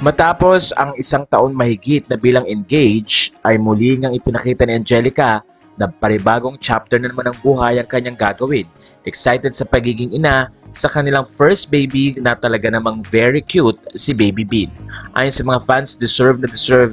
Matapos ang isang taon mahigit na bilang engaged, ay muli ngang ipinakita ni Angelica na panibagong chapter na naman ng buhay ang kanyang gagawin. Excited sa pagiging ina sa kanilang first baby na talaga namang very cute, si Baby Bean. Ayon sa mga fans, deserve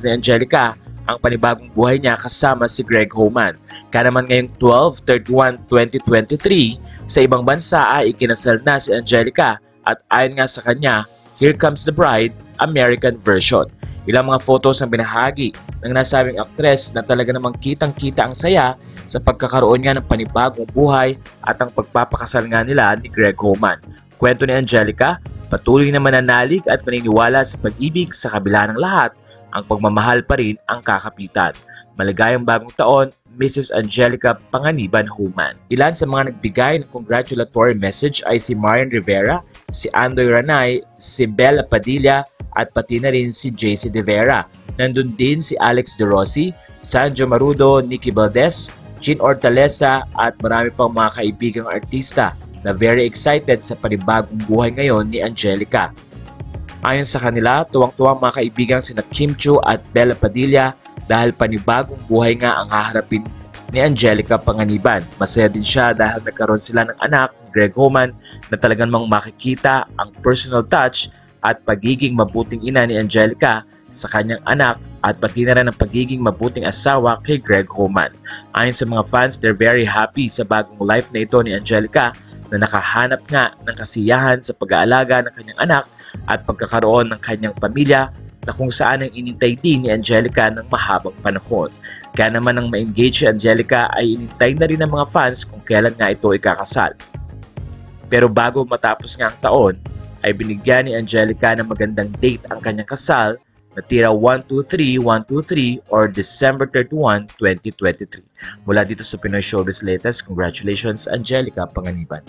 ni Angelica ang panibagong buhay niya kasama si Greg Homan. Kaya naman ngayong 12/31/2023, sa ibang bansa ay ikinasal na si Angelica at ayon nga sa kanya, Here Comes the Bride, American version. Ilang mga photos ang binahagi ng nasabing aktres na talaga namang kitang-kita ang saya sa pagkakaroon nga ng panibagong buhay at ang pagpapakasal nga nila ni Greg Homan. Kwento ni Angelica, patuloy na mananalig at maniniwala sa pag-ibig sa kabila ng lahat, ang pagmamahal pa rin ang kakapitan. Maligayang bagong taon, Mrs. Angelica Panganiban Homan. Ilan sa mga nagbigay ng congratulatory message ay si Marian Rivera, si Andoy Ranay, si Bella Padilla at pati na rin si JC De Vera. Nandun din si Alex De Rossi, Sanjo Marudo, Nikki Valdez, Jean Hortaleza at marami pang mga kaibigang artista na very excited sa panibagong buhay ngayon ni Angelica. Ayon sa kanila, tuwang-tuwang mga kaibigang sina Kim Chiu at Bella Padilla dahil panibagong buhay nga ang haharapin ni Angelica Panganiban. Masaya din siya dahil nagkaroon sila ng anak, Greg Homan, na talagang makikita ang personal touch at pagiging mabuting ina ni Angelica sa kanyang anak at pati na rin ang pagiging mabuting asawa kay Greg Homan. Ayon sa mga fans, they're very happy sa bagong life na ito ni Angelica na nakahanap nga ng kasiyahan sa pag-aalaga ng kanyang anak at pagkakaroon ng kanyang pamilya na kung saan ang inintay din ni Angelica ng mahabang panahon. Kaya naman ang ma-engage si Angelica ay inintay na rin ng mga fans kung kailan nga ito ikakasal. Pero bago matapos nga ang taon, ay binigyan ni Angelica ng magandang date ang kanyang kasal na tira 123 or December 31, 2023. Mula dito sa Pinoy Showbiz Latest, congratulations Angelica Panganiban.